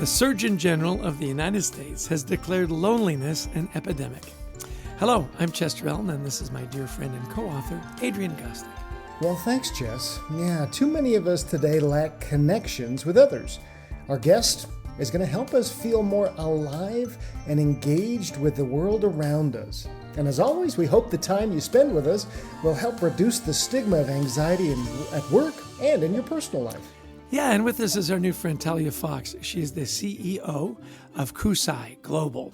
The Surgeon General of the United States has declared loneliness an epidemic. Hello, I'm Chester Elton, and this is my dear friend and co-author, Adrian Gostick. Well, thanks, Jess. Yeah, too many of us today lack connections with others. Our guest is going to help us feel more alive and engaged with the world around us. And as always, we hope the time you spend with us will help reduce the stigma of anxiety at work and in your personal life. Yeah, and with us is our new friend Talia Fox. She is the CEO of KUSI Global.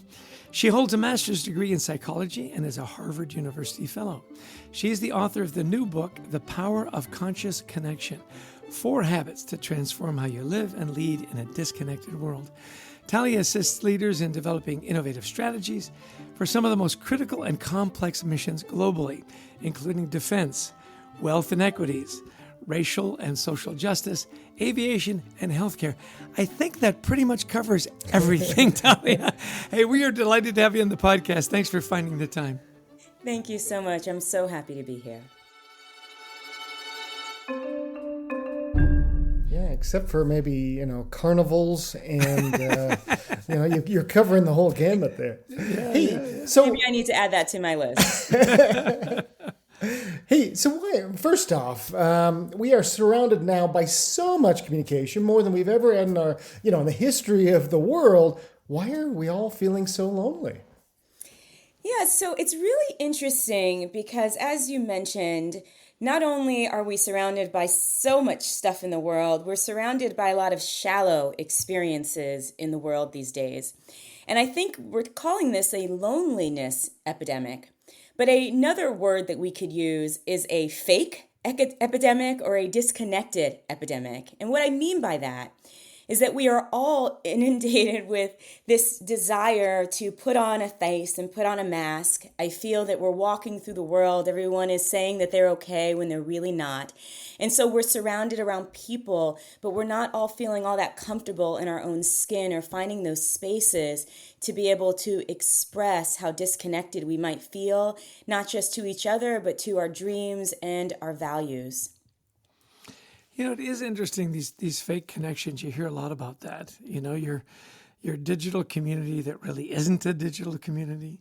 She holds a master's degree in psychology and is a Harvard University fellow. She is the author of the new book, The Power of Conscious Connection: 4 Habits to Transform How You Live and Lead in a Disconnected World. Talia assists leaders in developing innovative strategies for some of the most critical and complex missions globally, including defense, wealth inequities, racial and social justice, aviation, and healthcare. I think that pretty much covers everything, Talia. Hey, we are delighted to have you on the podcast. Thanks for finding the time. Thank you so much. I'm so happy to be here. Yeah, except for maybe, carnivals and, you're covering the whole gamut there. So maybe I need to add that to my list. Hey, so first off, we are surrounded now by so much communication, more than we've ever had in our, in the history of the world. Why are we all feeling so lonely? Yeah, so it's really interesting because, as you mentioned, not only are we surrounded by so much stuff in the world, we're surrounded by a lot of shallow experiences in the world these days. And I think we're calling this a loneliness epidemic. But another word that we could use is a fake epidemic or a disconnected epidemic. And what I mean by that is that we are all inundated with this desire to put on a face and put on a mask. I feel that we're walking through the world. Everyone is saying that they're okay when they're really not. And so we're surrounded around people, but we're not all feeling all that comfortable in our own skin or finding those spaces to be able to express how disconnected we might feel, not just to each other, but to our dreams and our values. It is interesting, these fake connections. You hear a lot about that. Your digital community that really isn't a digital community.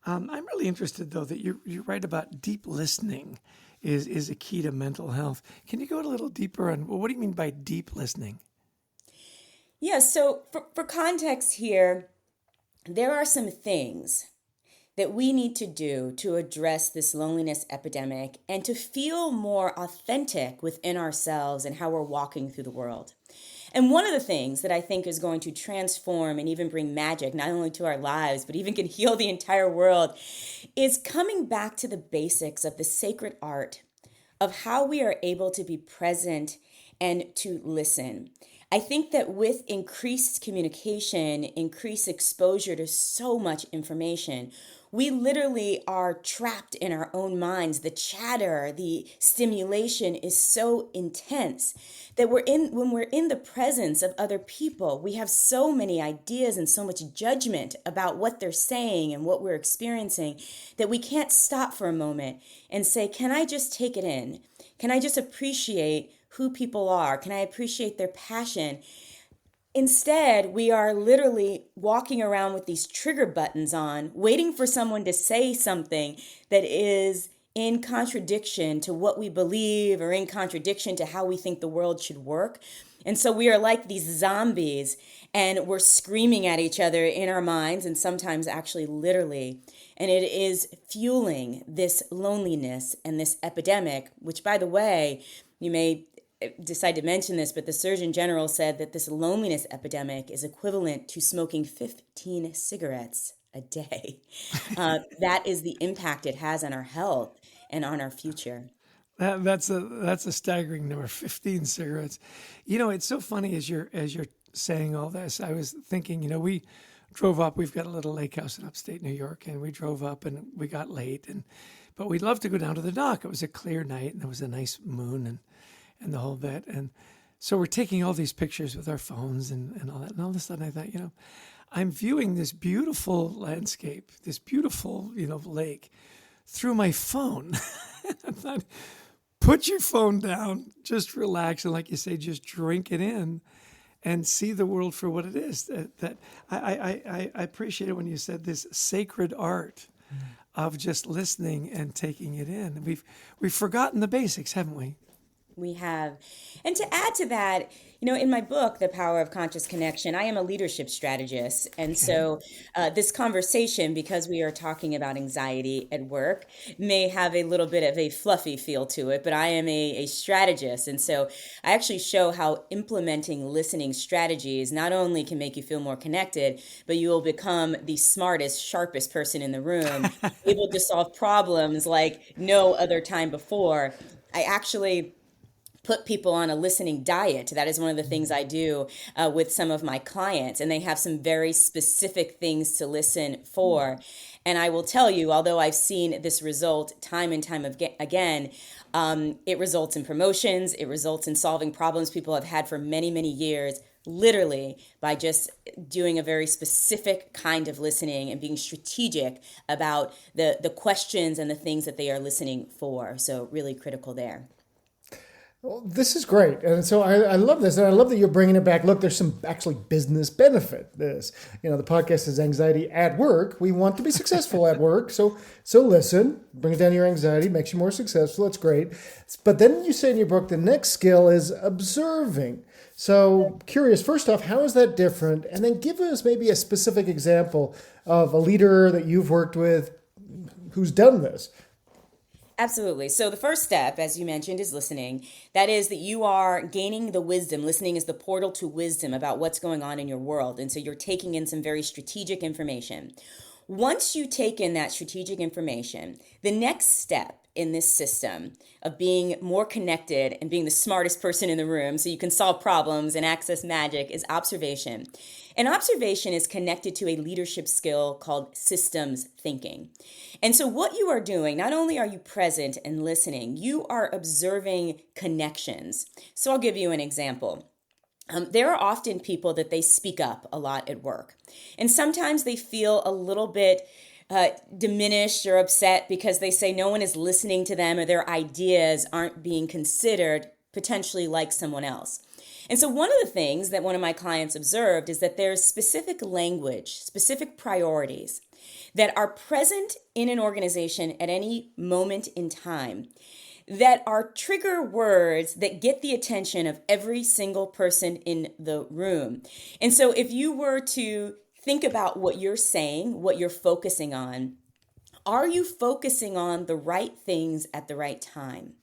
I'm really interested, though, that you write about deep listening is a key to mental health. Can you go a little deeper on, what do you mean by deep listening? Yeah, so for context here, there are some things that we need to do to address this loneliness epidemic and to feel more authentic within ourselves and how we're walking through the world. And one of the things that I think is going to transform and even bring magic, not only to our lives, but even can heal the entire world, is coming back to the basics of the sacred art of how we are able to be present and to listen. I think that with increased communication, increased exposure to so much information, we literally are trapped in our own minds. The chatter, the stimulation is so intense that when we're in the presence of other people, we have so many ideas and so much judgment about what they're saying and what we're experiencing that we can't stop for a moment and say, can I just take it in? Can I just appreciate who people are? Can I appreciate their passion? Instead, we are literally walking around with these trigger buttons on, waiting for someone to say something that is in contradiction to what we believe or in contradiction to how we think the world should work. And so we are like these zombies, and we're screaming at each other in our minds, and sometimes actually literally. And it is fueling this loneliness and this epidemic, which, by the way, you may decide to mention this, but the Surgeon General said that this loneliness epidemic is equivalent to smoking 15 cigarettes a day. That is the impact it has on our health and on our future. That's a staggering number, 15 cigarettes. It's so funny as you're saying all this. I was thinking, we drove up. We've got a little lake house in upstate New York, and we drove up and we got late, but we'd love to go down to the dock. It was a clear night, and there was a nice moon and the whole bit. And so we're taking all these pictures with our phones and all that. And all of a sudden I thought, I'm viewing this beautiful landscape, this beautiful, lake through my phone. I thought, put your phone down, just relax. And like you say, just drink it in. and see the world for what it is. That I appreciate it when you said this sacred art of just listening and taking it in. We've forgotten the basics, haven't we? We have. And to add to that, in my book, The Power of Conscious Connection, I am a leadership strategist. And Okay. so this conversation, because we are talking about anxiety at work, may have a little bit of a fluffy feel to it, but I am a strategist. And so I actually show how implementing listening strategies not only can make you feel more connected, but you will become the smartest, sharpest person in the room, able to solve problems like no other time before. I actually put people on a listening diet. That is one of the things I do with some of my clients, and they have some very specific things to listen for. And I will tell you, although I've seen this result time and time again, it results in promotions, it results in solving problems people have had for many, many years, literally by just doing a very specific kind of listening and being strategic about the questions and the things that they are listening for. So really critical there. Well, this is great. And so I love this. And I love that you're bringing it back. Look, there's some actually business benefit. This, the podcast is Anxiety at Work. We want to be successful at work. So listen, brings down your anxiety, makes you more successful. It's great. But then you say in your book, the next skill is observing. So curious, first off, how is that different? And then give us maybe a specific example of a leader that you've worked with who's done this. Absolutely. So the first step, as you mentioned, is listening. That is that you are gaining the wisdom. Listening is the portal to wisdom about what's going on in your world. And so you're taking in some very strategic information. Once you take in that strategic information, the next step in this system of being more connected and being the smartest person in the room so you can solve problems and access magic is observation. And observation is connected to a leadership skill called systems thinking. And so what you are doing, not only are you present and listening, you are observing connections. So I'll give you an example. There are often people that they speak up a lot at work. And sometimes they feel a little bit diminished or upset because they say no one is listening to them or their ideas aren't being considered potentially like someone else. And so one of the things that one of my clients observed is that there's specific language, specific priorities that are present in an organization at any moment in time that are trigger words that get the attention of every single person in the room. And so if you were to think about what you're saying, what you're focusing on, are you focusing on the right things at the right time?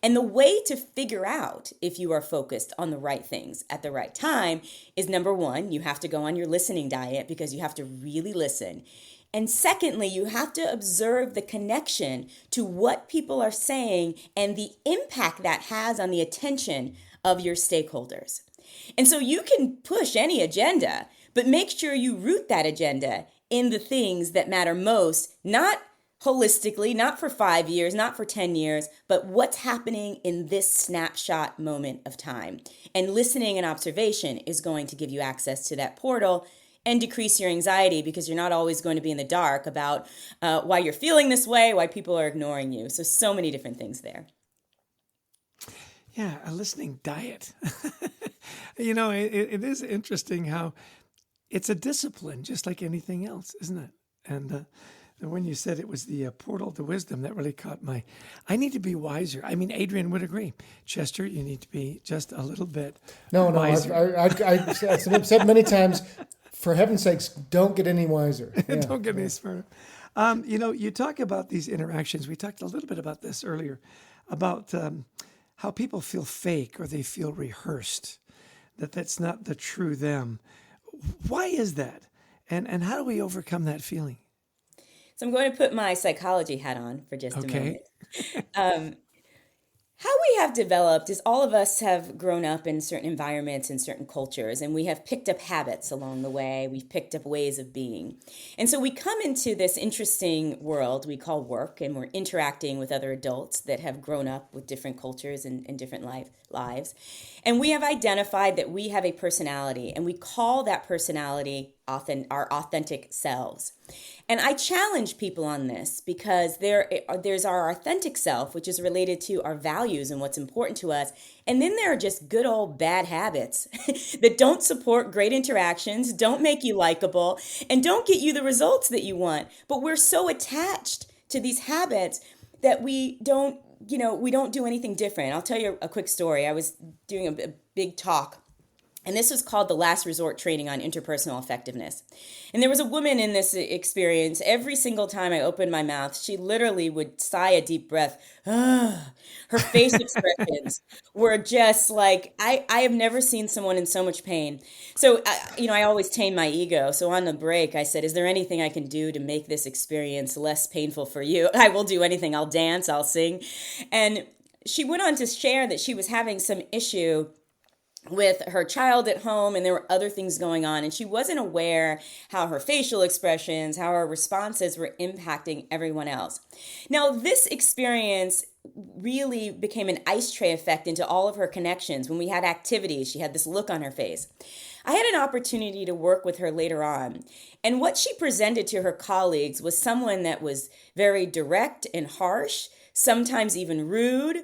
And the way to figure out if you are focused on the right things at the right time is, number one, you have to go on your listening diet because you have to really listen. And secondly, you have to observe the connection to what people are saying and the impact that has on the attention of your stakeholders. And so you can push any agenda, but make sure you root that agenda in the things that matter most, not holistically, not for 5 years, not for 10 years, but what's happening in this snapshot moment of time. And listening and observation is going to give you access to that portal and decrease your anxiety because you're not always going to be in the dark about why you're feeling this way, why people are ignoring you. So many different things there. Yeah, a listening diet. It is interesting how it's a discipline, just like anything else, isn't it? And when you said it was the portal to wisdom, that really caught I need to be wiser. I mean, Adrian would agree. Chester, you need to be just a little bit wiser. I've said many times, for heaven's sakes, don't get any wiser. Yeah. Don't get any smarter. You talk about these interactions. We talked a little bit about this earlier, about how people feel fake or they feel rehearsed, that's not the true them. Why is that? And how do we overcome that feeling? So I'm going to put my psychology hat on for just a moment. How we have developed is all of us have grown up in certain environments and certain cultures, and we have picked up habits along the way. We've picked up ways of being. And so we come into this interesting world we call work, and we're interacting with other adults that have grown up with different cultures and different lives. And we have identified that we have a personality, and we call that personality our authentic selves. And I challenge people on this because there's our authentic self, which is related to our values and what's important to us. And then there are just good old bad habits that don't support great interactions, don't make you likable, and don't get you the results that you want. But we're so attached to these habits that we don't do anything different. I'll tell you a quick story. I was doing a big talk, and this was called the Last Resort Training on Interpersonal Effectiveness. And there was a woman in this experience. Every single time I opened my mouth, she literally would sigh a deep breath. Her face expressions were just like, I have never seen someone in so much pain. So, I always tame my ego. So on the break, I said, is there anything I can do to make this experience less painful for you? I will do anything. I'll dance, I'll sing. And she went on to share that she was having some issue with her child at home, and there were other things going on, and she wasn't aware how her facial expressions, how her responses were impacting everyone else. Now, this experience really became an ice tray effect into all of her connections. When we had activities, she had this look on her face. I had an opportunity to work with her later on, and what she presented to her colleagues was someone that was very direct and harsh, sometimes even rude,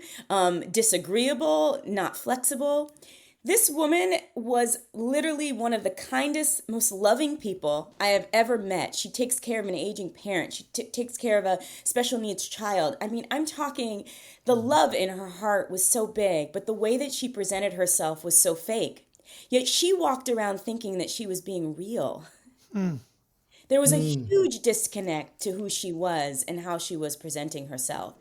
disagreeable, not flexible. This woman was literally one of the kindest, most loving people I have ever met. She takes care of an aging parent. She takes care of a special needs child. I mean, I'm talking, the love in her heart was so big, but the way that she presented herself was so fake. Yet she walked around thinking that she was being real. There was a huge disconnect to who she was and how she was presenting herself.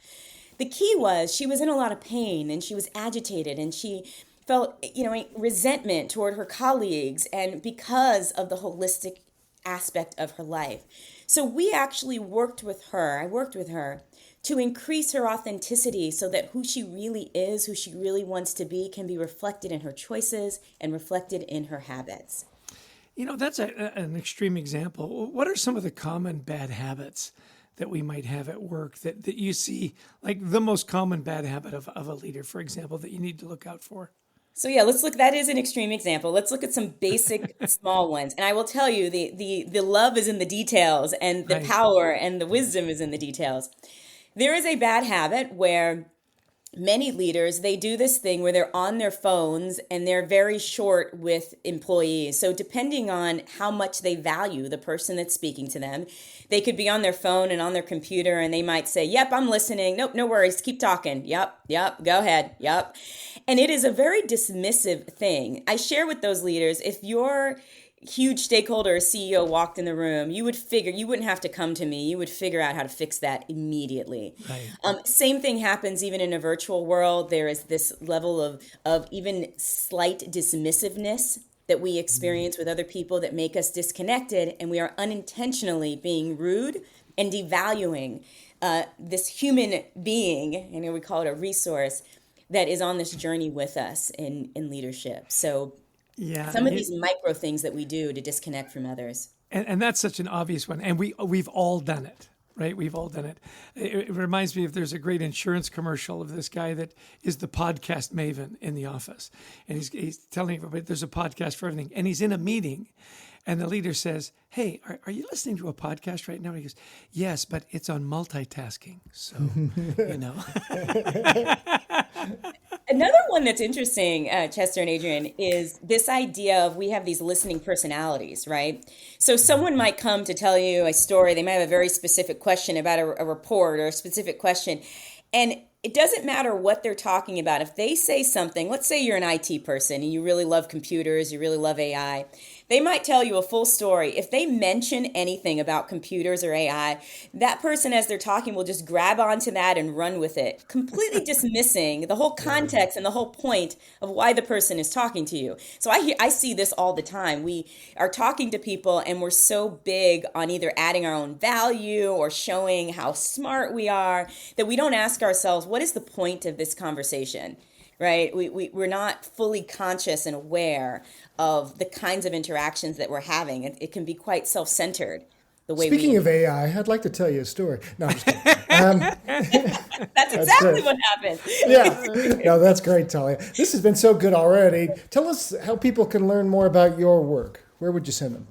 The key was she was in a lot of pain, and she was agitated, and she felt, resentment toward her colleagues, and because of the holistic aspect of her life. So we actually I worked with her to increase her authenticity so that who she really is, who she really wants to be, can be reflected in her choices and reflected in her habits. That's an extreme example. What are some of the common bad habits that we might have at work that you see, like the most common bad habit of a leader, for example, that you need to look out for? So yeah, let's look, that is an extreme example. Let's look at some basic small ones. And I will tell you, the love is in the details, and the power and the wisdom is in the details. There is a bad habit where many leaders, they do this thing where they're on their phones and they're very short with employees. So depending on how much they value the person that's speaking to them, they could be on their phone and on their computer, and they might say, yep, I'm listening. Nope, no worries. Keep talking. Yep, go ahead. Yep. And it is a very dismissive thing. I share with those leaders, if your huge stakeholder or CEO walked in the room, you wouldn't have to come to me. You would figure out how to fix that immediately. Right. Same thing happens even in a virtual world. There is this level of even slight dismissiveness that we experience with other people that make us disconnected, and we are unintentionally being rude and devaluing this human being, we call it a resource, that is on this journey with us in leadership. So some of these micro things that we do to disconnect from others. And that's such an obvious one. And we've all done it, right? We've all done it. It reminds me there's a great insurance commercial of this guy that is the podcast maven in the office. And he's telling everybody there's a podcast for everything. And he's in a meeting, and the leader says, hey, are you listening to a podcast right now? And he goes, yes, but it's on multitasking. So, Another one that's interesting, Chester and Adrian, is this idea of we have these listening personalities, right? So someone might come to tell you a story. They might have a very specific question about a report or a specific question. And it doesn't matter what they're talking about. If they say something, let's say you're an IT person and you really love computers, you really love AI, they might tell you a full story. If they mention anything about computers or AI, that person, as they're talking, will just grab onto that and run with it, completely dismissing the whole context and the whole point of why the person is talking to you. So I see this all the time. We are talking to people and we're so big on either adding our own value or showing how smart we are that we don't ask ourselves, what is the point of this conversation? Right? We're not fully conscious and aware of the kinds of interactions that we're having. It can be quite self-centered. Speaking of AI, I'd like to tell you a story. No, I'm just kidding. That's exactly what happened. Yeah. No, that's great, Talia. This has been so good already. Tell us how people can learn more about your work. Where would you send them?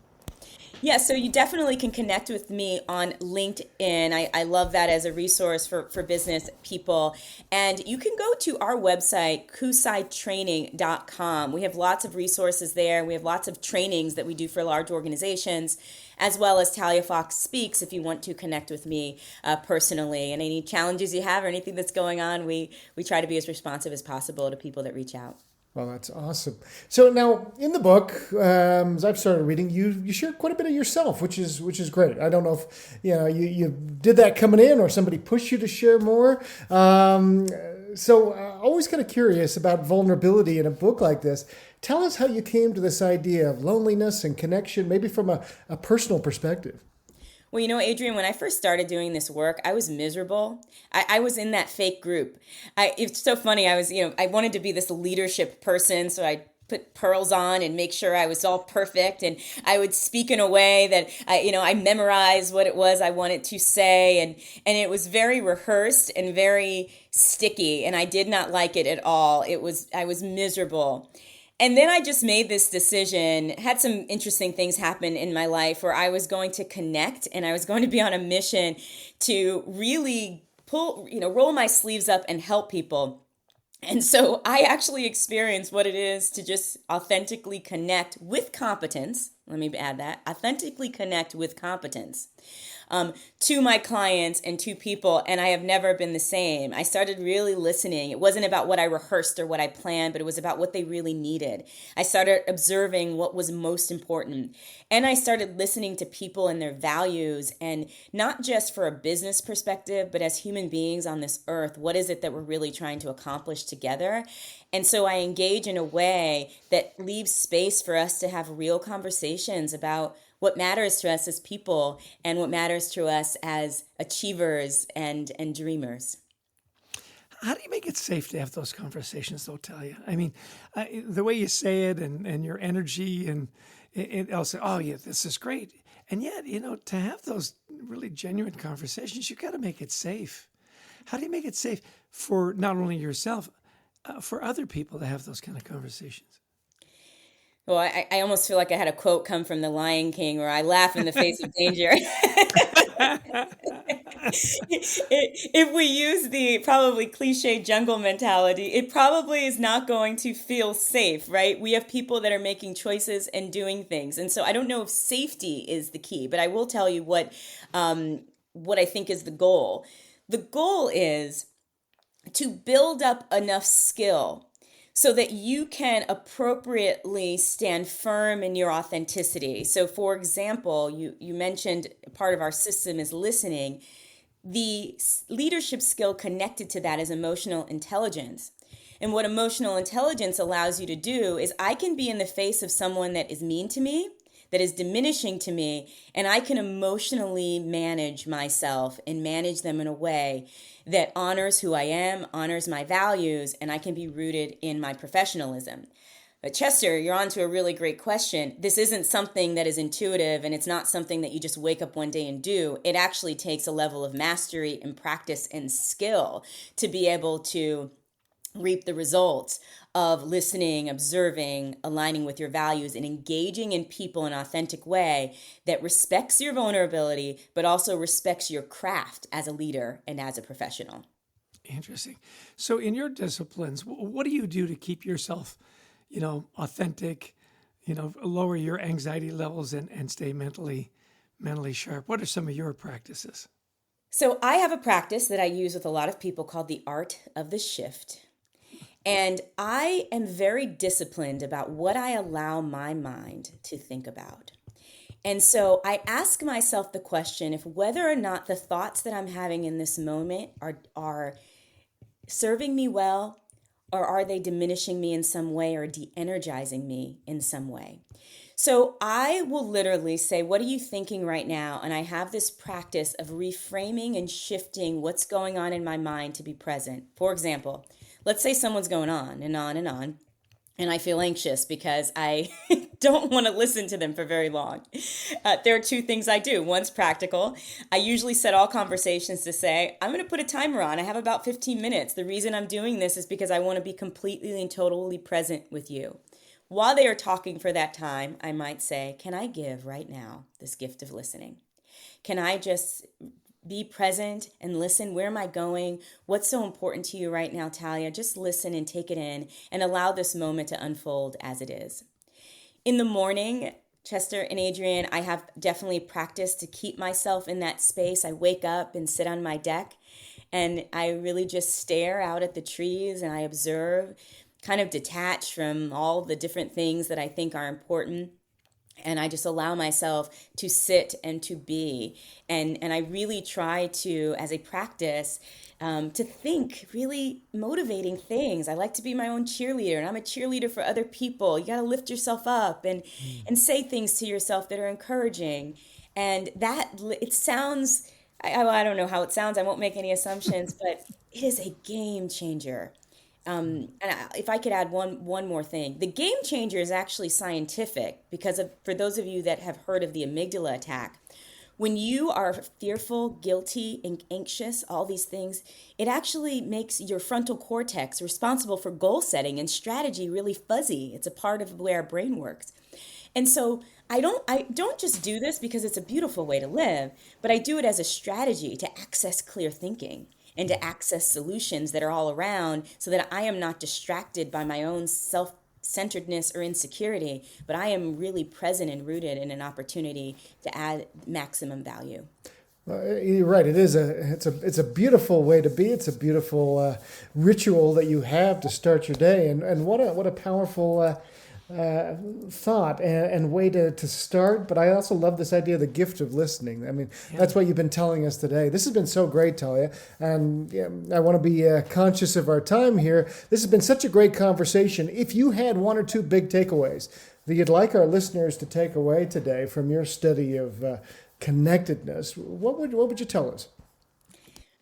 Yeah, so you definitely can connect with me on LinkedIn. I love that as a resource for business people. And you can go to our website, kusitraining.com. We have lots of resources there. We have lots of trainings that we do for large organizations, as well as Talia Fox Speaks if you want to connect with me personally. And any challenges you have or anything that's going on, we try to be as responsive as possible to people that reach out. Well, that's awesome. So now, in the book, as I've started reading, you share quite a bit of yourself, which is great. I don't know if you did that coming in, or somebody pushed you to share more. So, always kind of curious about vulnerability in a book like this. Tell us how you came to this idea of loneliness and connection, maybe from a personal perspective. Well, Adrian, when I first started doing this work, I was miserable. I was in that fake group. It's so funny. I wanted to be this leadership person, so I put pearls on and make sure I was all perfect. And I would speak in a way that I memorized what it was I wanted to say. And it was very rehearsed and very sticky. And I did not like it at all. I was miserable. And then I just made this decision, had some interesting things happen in my life where I was going to connect and I was going to be on a mission to really roll my sleeves up and help people. And so I actually experienced what it is to just authentically connect with competence. Let me add that, authentically connect with competence. To my clients and to people, and I have never been the same. I started really listening. It wasn't about what I rehearsed or what I planned, but it was about what they really needed. I started observing what was most important, and I started listening to people and their values, and not just for a business perspective, but as human beings on this earth, what is it that we're really trying to accomplish together? And so I engage in a way that leaves space for us to have real conversations about what matters to us as people and what matters to us as achievers and dreamers. How do you make it safe to have those conversations, though, Talia? I mean, the way you say it and your energy and I'll say, oh, yeah, this is great. And yet, to have those really genuine conversations, you've got to make it safe. How do you make it safe for not only yourself, for other people to have those kind of conversations? Well, I almost feel like I had a quote come from The Lion King where I laugh in the face of danger. If we use the probably cliche jungle mentality, it probably is not going to feel safe, right? We have people that are making choices and doing things. And so I don't know if safety is the key, but I will tell you what I think is the goal. The goal is to build up enough skill so that you can appropriately stand firm in your authenticity. So, for example, you mentioned part of our system is listening. The leadership skill connected to that is emotional intelligence. And what emotional intelligence allows you to do is I can be in the face of someone that is mean to me, that is diminishing to me, and I can emotionally manage myself and manage them in a way that honors who I am, honors my values, and I can be rooted in my professionalism. But Chester, you're on to a really great question. This isn't something that is intuitive, and it's not something that you just wake up one day and do. It actually takes a level of mastery and practice and skill to be able to reap the results of listening, observing, aligning with your values, and engaging in people in an authentic way that respects your vulnerability, but also respects your craft as a leader and as a professional. Interesting. So in your disciplines, what do you do to keep yourself, authentic, lower your anxiety levels and stay mentally sharp? What are some of your practices? So I have a practice that I use with a lot of people called the art of the shift. And I am very disciplined about what I allow my mind to think about. And so I ask myself the question if whether or not the thoughts that I'm having in this moment are serving me well, or are they diminishing me in some way or de-energizing me in some way? So I will literally say, what are you thinking right now? And I have this practice of reframing and shifting what's going on in my mind to be present. For example, let's say someone's going on and on and on, and I feel anxious because I don't want to listen to them for very long. There are two things I do. One's practical. I usually set all conversations to say, I'm going to put a timer on. I have about 15 minutes. The reason I'm doing this is because I want to be completely and totally present with you. while they are talking for that time, I might say, can I give right now this gift of listening? Can I just be present and listen? Where am I going? What's so important to you right now, Talia? Just listen and take it in and allow this moment to unfold as it is. In the morning, Chester and Adrian, I have definitely practiced to keep myself in that space. I wake up and sit on my deck and I really just stare out at the trees and I observe, kind of detach from all the different things that I think are important. And I just allow myself to sit and to be. And I really try to, as a practice, to think really motivating things. I like to be my own cheerleader, and I'm a cheerleader for other people. You got to lift yourself up and say things to yourself that are encouraging. And that, it sounds, I don't know how it sounds. I won't make any assumptions, but it is a game changer. If I could add one more thing, the game changer is actually scientific because for those of you that have heard of the amygdala attack, when you are fearful, guilty, and anxious, all these things, it actually makes your frontal cortex responsible for goal setting and strategy really fuzzy. It's a part of the way our brain works. And so I don't just do this because it's a beautiful way to live, but I do it as a strategy to access clear thinking and to access solutions that are all around so that I am not distracted by my own self-centeredness or insecurity, but I am really present and rooted in an opportunity to add maximum value. You're right. It's a beautiful way to be. It's a beautiful ritual that you have to start your day, and what a powerful thought and way to start. But I also love this idea of the gift of listening. I mean, That's what you've been telling us today. This has been so great, Talia. And I want to be conscious of our time here. This has been such a great conversation. If you had one or two big takeaways that you'd like our listeners to take away today from your study of connectedness, what would you tell us?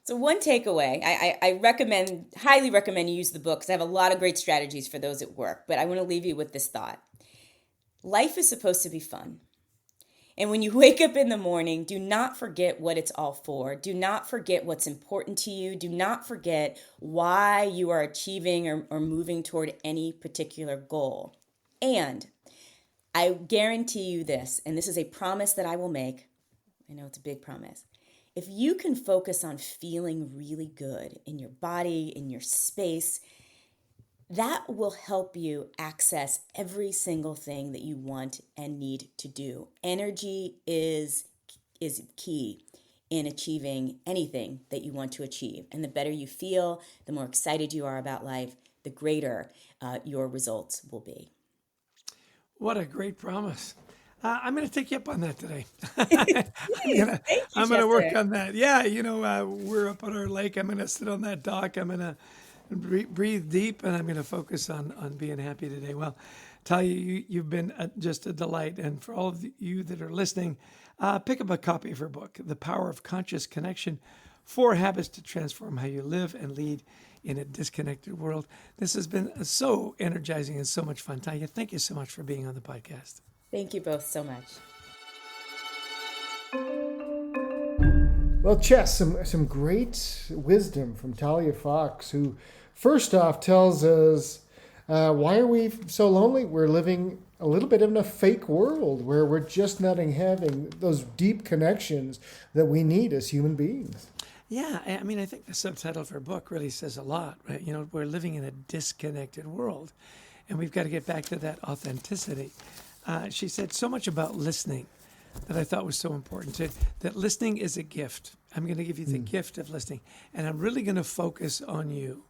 So one takeaway, I highly recommend you use the book because I have a lot of great strategies for those at work, but I want to leave you with this thought. Life is supposed to be fun. And when you wake up in the morning, do not forget what it's all for. Do not forget what's important to you. Do not forget why you are achieving or moving toward any particular goal. And I guarantee you this, and this is a promise that I will make. I know it's a big promise. If you can focus on feeling really good in your body, in your space, that will help you access every single thing that you want and need to do. Energy is key in achieving anything that you want to achieve. And the better you feel, the more excited you are about life, the greater your results will be. What a great promise. I'm going to take you up on that today. I'm going to work on that. Yeah, we're up on our lake. I'm going to sit on that dock. I'm going to breathe deep, and I'm going to focus on being happy today. Well, Talia, you've been just a delight. And for all of you that are listening, pick up a copy of her book, The Power of Conscious Connection, 4 Habits to Transform How You Live and Lead in a Disconnected World. This has been so energizing and so much fun. Talia, thank you so much for being on the podcast. Thank you both so much. Well, Chess, some great wisdom from Talia Fox, who first off tells us, why are we so lonely? We're living a little bit in a fake world where we're just not having those deep connections that we need as human beings. Yeah, I mean, I think the subtitle of her book really says a lot, right? We're living in a disconnected world, and we've got to get back to that authenticity. She said so much about listening that I thought was so important, that listening is a gift. I'm going to give you the gift of listening, and I'm really going to focus on you.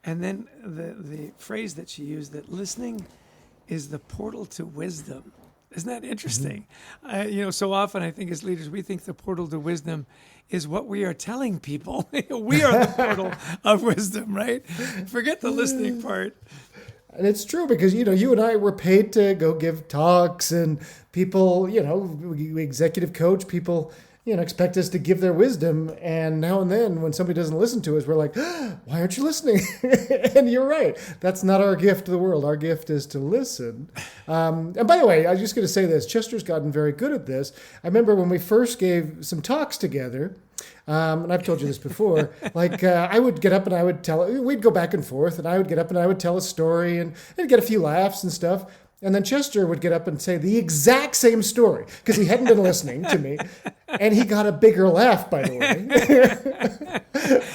And then the phrase that she used, that listening is the portal to wisdom. Isn't that interesting? So often I think as leaders, we think the portal to wisdom is what we are telling people. We are the portal of wisdom, right? Forget the listening part. And it's true because, you and I were paid to go give talks, and people, we executive coach, people, expect us to give their wisdom. And now and then when somebody doesn't listen to us, we're like, why aren't you listening? And you're right. That's not our gift to the world. Our gift is to listen. And by the way, I was just going to say this. Chester's gotten very good at this. I remember when we first gave some talks together, And I've told you this before, like I would get up and I would we'd go back and forth, and I would get up and I would tell a story and get a few laughs and stuff. And then Chester would get up and say the exact same story because he hadn't been listening to me. And he got a bigger laugh, by the way.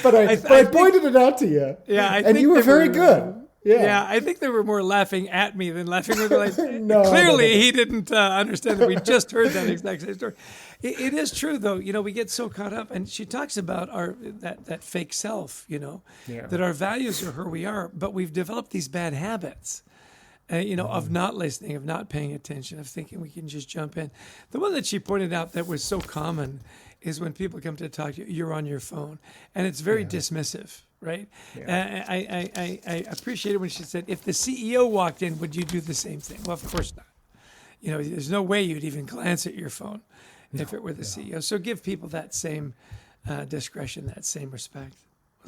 but I pointed it out to you. Yeah, and you were very good. Yeah, I think they were more laughing at me than laughing with like. No, clearly, he didn't understand that we just heard that exact same story. It is true, though. We get so caught up, and she talks about that fake self. That our values are who we are, but we've developed these bad habits. Of not listening, of not paying attention, of thinking we can just jump in. The one that she pointed out that was so common is when people come to talk to you, you're on your phone, and it's very dismissive. Right? Yeah. I appreciate it when she said, if the CEO walked in, would you do the same thing? Well, of course not. There's no way you'd even glance at your phone if it were the CEO. So give people that same discretion, that same respect.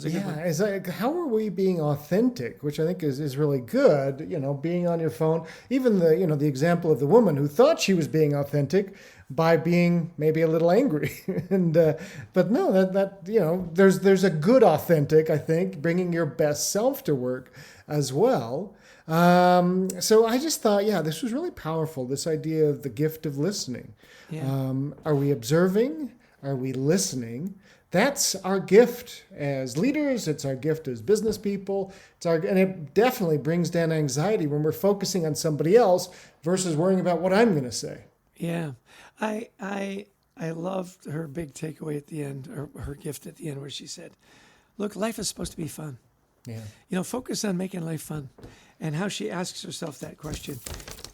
It's like, how are we being authentic, which I think is really good, being on your phone. Even the example of the woman who thought she was being authentic by being maybe a little angry. But no, that there's a good authentic, I think, bringing your best self to work as well. So I just thought, this was really powerful, this idea of the gift of listening. Yeah. Are we observing? Are we listening? That's our gift as leaders. It's our gift as business people. And it definitely brings down anxiety when we're focusing on somebody else versus worrying about what I'm going to say. Yeah, I loved her big takeaway at the end, or her gift at the end, where she said, "Look, life is supposed to be fun. Yeah, focus on making life fun." And how she asks herself that question: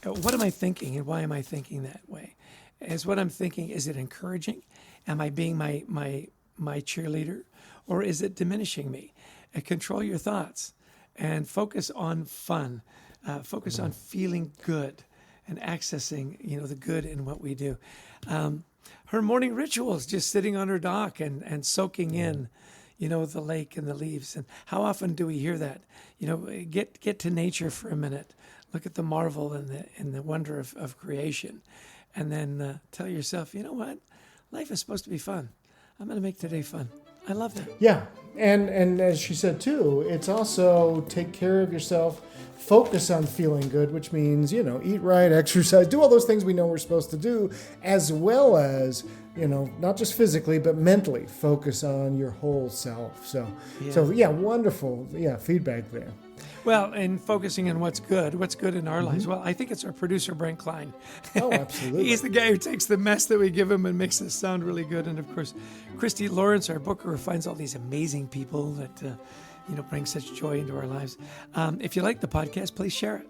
what am I thinking, and why am I thinking that way? Is what I'm thinking, is it encouraging? Am I being my cheerleader, or is it diminishing me? And control your thoughts and focus on fun, focus on feeling good and accessing, the good in what we do. Her morning rituals, just sitting on her dock and soaking in, the lake and the leaves. And how often do we hear that? Get to nature for a minute, look at the marvel and the wonder of creation, and then tell yourself, you know what? Life is supposed to be fun. I'm going to make today fun. I love that. Yeah. And as she said, too, it's also take care of yourself, focus on feeling good, which means, eat right, exercise, do all those things we know we're supposed to do, as well as, not just physically, but mentally focus on your whole self. So wonderful. Yeah, feedback there. Well, and focusing on what's good in our lives. Well, I think it's our producer, Brent Klein. Oh, absolutely. He's the guy who takes the mess that we give him and makes it sound really good. And of course, Christy Lawrence, our booker, who finds all these amazing people that, bring such joy into our lives. If you like the podcast, please share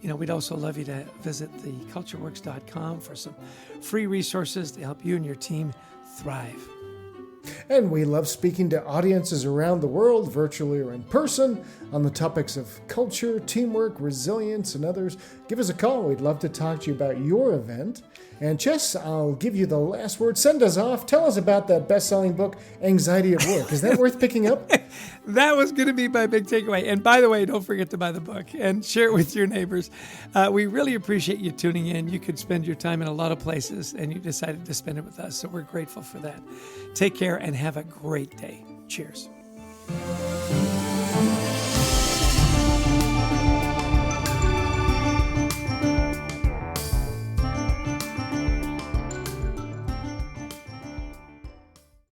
it. We'd also love you to visit thecultureworks.com for some free resources to help you and your team thrive. And we love speaking to audiences around the world, virtually or in person, on the topics of culture, teamwork, resilience, and others. Give us a call. We'd love to talk to you about your event. And Chess, I'll give you the last word. Send us off. Tell us about that best-selling book, Anxiety at Work. Is that worth picking up? That was going to be my big takeaway. And by the way, don't forget to buy the book and share it with your neighbors. We really appreciate you tuning in. You could spend your time in a lot of places, and you decided to spend it with us. So we're grateful for that. Take care and have a great day. Cheers.